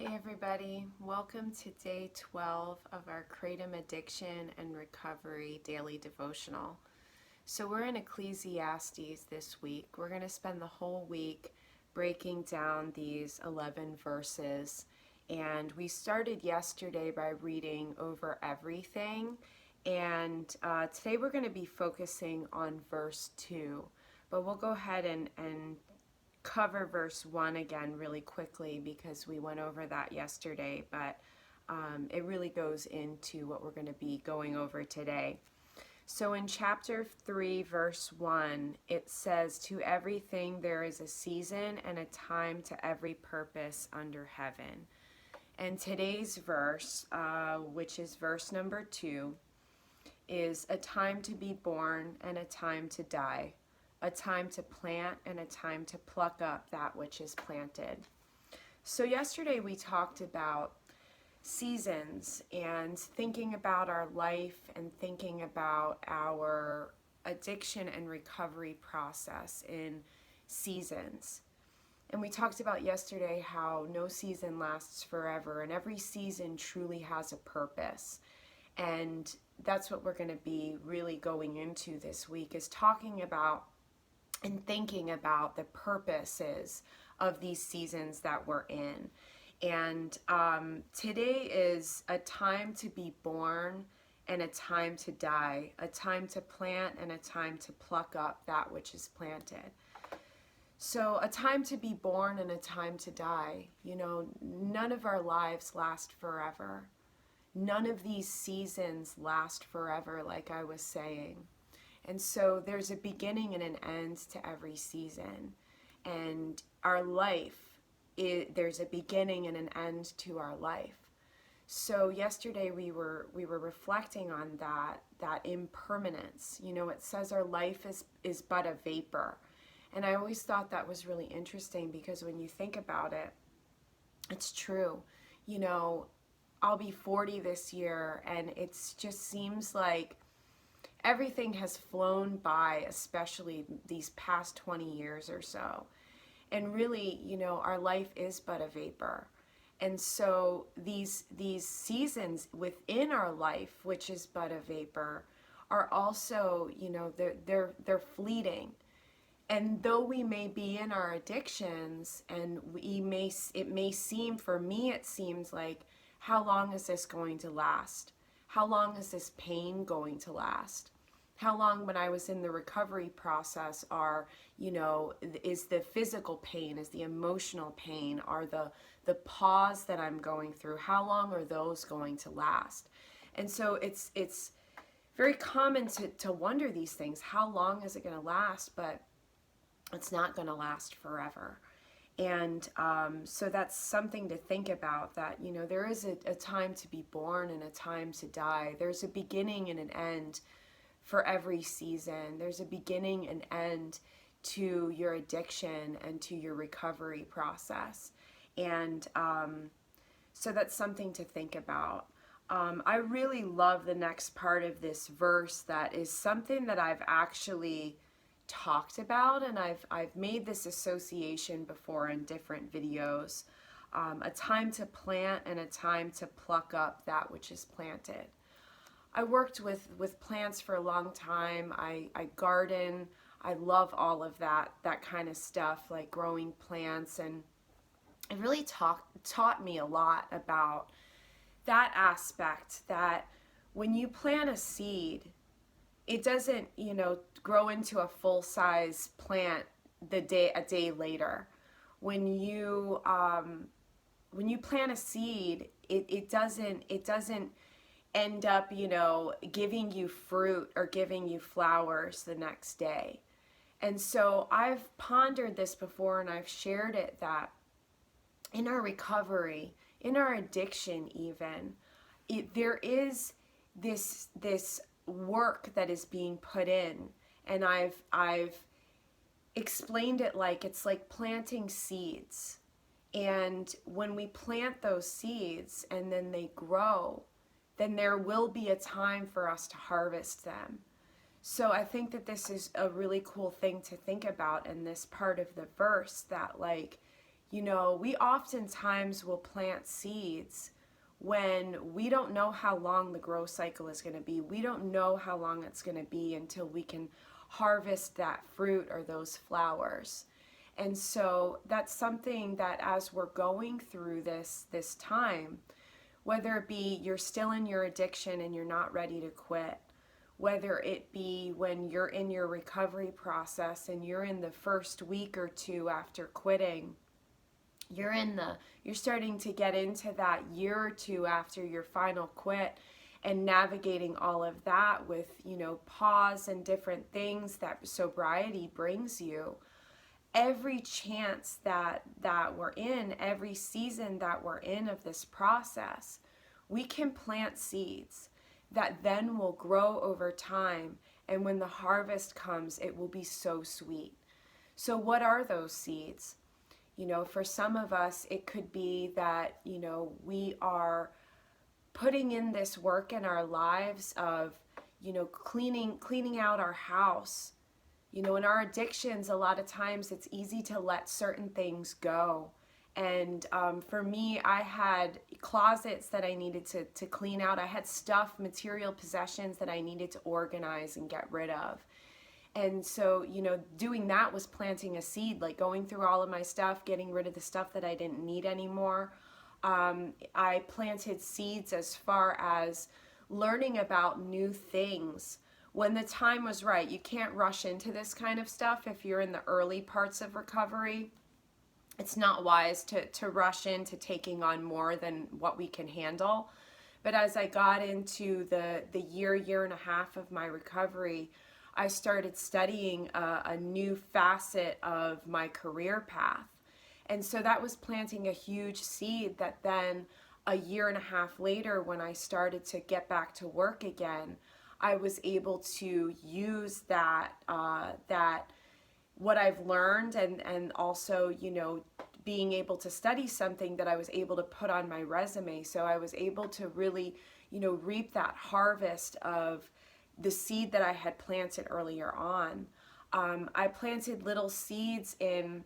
Hey everybody, welcome to day 12 of our kratom addiction and recovery daily devotional. So we're in Ecclesiastes this week. We're going to spend the whole week breaking down these 11 verses. And we started yesterday by reading over everything. And today we're going to be focusing on verse 2. But we'll go ahead and cover verse 1 again really quickly because we went over that yesterday, but it really goes into what we're going to be going over today. So in chapter 3, verse 1, it says, "To everything there is a season and a time to every purpose under heaven." And today's verse, which is verse number 2, is a time to be born and a time to die, a time to plant and a time to pluck up that which is planted. So yesterday we talked about seasons and thinking about our life and thinking about our addiction and recovery process in seasons. And we talked about yesterday how no season lasts forever and every season truly has a purpose. And that's what we're going to be really going into this week, is talking about and thinking about the purposes of these seasons that we're in. And today is a time to be born and a time to die, a time to plant and a time to pluck up that which is planted. So a time to be born and a time to die. You know, none of our lives last forever. None of these seasons last forever, like I was saying. And so there's a beginning and an end to every season. And our life, there's a beginning and an end to our life. So yesterday we were reflecting on that impermanence. You know, it says our life is but a vapor. And I always thought that was really interesting because when you think about it, it's true. You know, I'll be 40 this year and it just seems like everything has flown by, especially these past 20 years or so. And really, you know, our life is but a vapor. And so these seasons within our life, which is but a vapor, are also, you know, they're fleeting. And though we may be in our addictions and it may seem, for me it seems like, how long is this going to last? How long is this pain going to last? How long, when I was in the recovery process, is the physical pain, is the emotional pain, are the pause that I'm going through, how long are those going to last? And so it's very common to wonder these things. How long is it going to last? But it's not going to last forever. And so that's something to think about, that, you know, there is a time to be born and a time to die. There's a beginning and an end for every season. There's a beginning and end to your addiction and to your recovery process. And so that's something to think about. I really love the next part of this verse that is something that I've actually talked about, and I've made this association before in different videos. A time to plant and a time to pluck up that which is planted. I worked with plants for a long time. I garden. I love all of that kind of stuff, like growing plants, and it really taught me a lot about that aspect, that when you plant a seed, it doesn't, you know, grow into a full-size plant a day later. When you plant a seed, it doesn't end up, you know, giving you fruit or giving you flowers the next day. And so I've pondered this before and I've shared it, that in our recovery, in our addiction even, there is this work that is being put in. And I've explained it like it's like planting seeds. And when we plant those seeds and then they grow, then there will be a time for us to harvest them. So I think that this is a really cool thing to think about in this part of the verse, that, like, We oftentimes will plant seeds when we don't know how long the growth cycle is going to be. We don't know how long it's going to be until we can harvest that fruit or those flowers. And so that's something that as we're going through this time, whether it be you're still in your addiction and you're not ready to quit, whether it be when you're in your recovery process and you're in the first week or two after quitting, you're starting to get into that year or two after your final quit and navigating all of that with, pause and different things that sobriety brings you. Every chance that we're in, every season that we're in of this process, we can plant seeds that then will grow over time. And when the harvest comes, it will be so sweet. So what are those seeds? For some of us, it could be that, we are putting in this work in our lives of, cleaning out our house. In our addictions, a lot of times it's easy to let certain things go. And for me, I had closets that I needed to clean out. I had stuff, material possessions that I needed to organize and get rid of. And so, doing that was planting a seed, like going through all of my stuff, getting rid of the stuff that I didn't need anymore. I planted seeds as far as learning about new things when the time was right. You can't rush into this kind of stuff if you're in the early parts of recovery. It's not wise to rush into taking on more than what we can handle. But as I got into the year and a half of my recovery, I started studying a new facet of my career path. And so that was planting a huge seed that then a year and a half later, when I started to get back to work again, I was able to use that what I've learned and also, being able to study something that I was able to put on my resume. So I was able to really, reap that harvest of the seed that I had planted earlier on. I planted little seeds in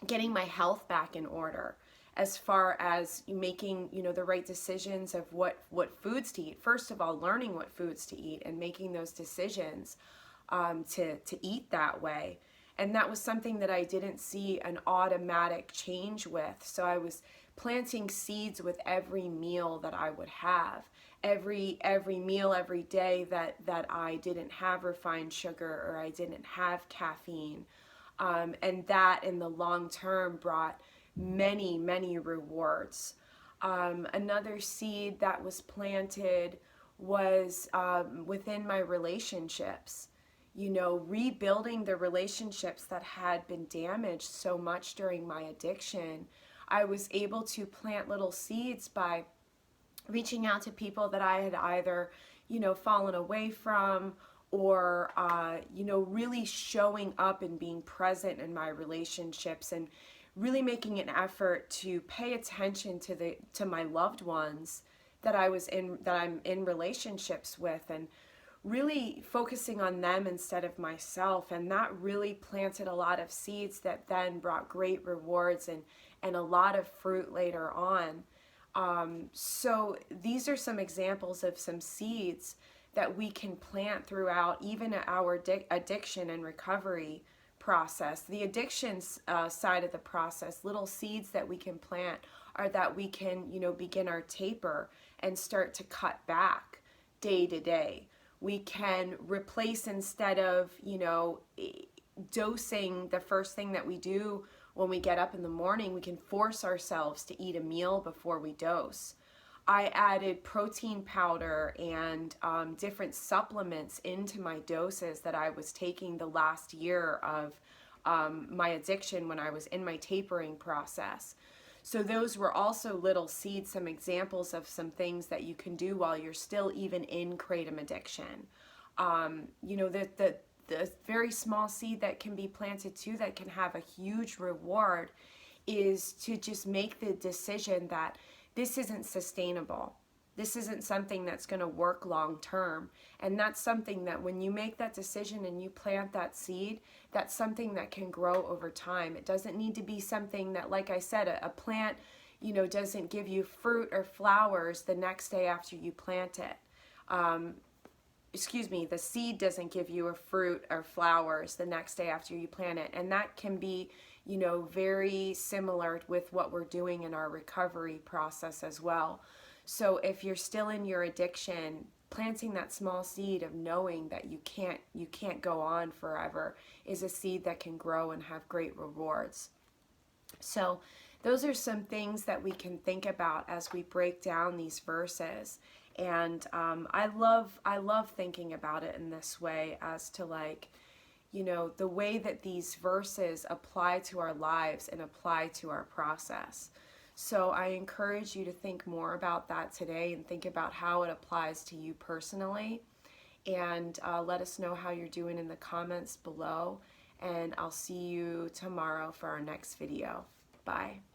getting my health back in order, as far as making, the right decisions of what foods to eat. First of all, learning what foods to eat and making those decisions to eat that way. And that was something that I didn't see an automatic change with. So I was planting seeds with every meal that I would have. Every meal, every day that I didn't have refined sugar or I didn't have caffeine. And that in the long term brought many, many rewards. Another seed that was planted was within my relationships. Rebuilding the relationships that had been damaged so much during my addiction. I was able to plant little seeds by reaching out to people that I had either, fallen away from or, really showing up and being present in my relationships and really making an effort to pay attention to my loved ones that I'm in relationships with, and really focusing on them instead of myself. And that really planted a lot of seeds that then brought great rewards and a lot of fruit later on. So these are some examples of some seeds that we can plant throughout even our addiction and recovery process. The addictions side of the process, little seeds that we can plant are that we can, begin our taper and start to cut back day to day. We can replace, instead of, dosing the first thing that we do when we get up in the morning, we can force ourselves to eat a meal before we dose. I added protein powder and different supplements into my doses that I was taking the last year of my addiction when I was in my tapering process. So those were also little seeds, some examples of some things that you can do while you're still even in kratom addiction. The very small seed that can be planted too that can have a huge reward is to just make the decision that this isn't sustainable. This isn't something that's going to work long term. And that's something that when you make that decision and you plant that seed, that's something that can grow over time. It doesn't need to be something that, like I said, a plant, doesn't give you fruit or flowers the next day after you plant it. The seed doesn't give you a fruit or flowers the next day after you plant it. And that can be, very similar with what we're doing in our recovery process as well. So if you're still in your addiction, planting that small seed of knowing that you can't go on forever is a seed that can grow and have great rewards. So those are some things that we can think about as we break down these verses. And I love thinking about it in this way as to the way that these verses apply to our lives and apply to our process. So I encourage you to think more about that today and think about how it applies to you personally. And let us know how you're doing in the comments below. And I'll see you tomorrow for our next video. Bye.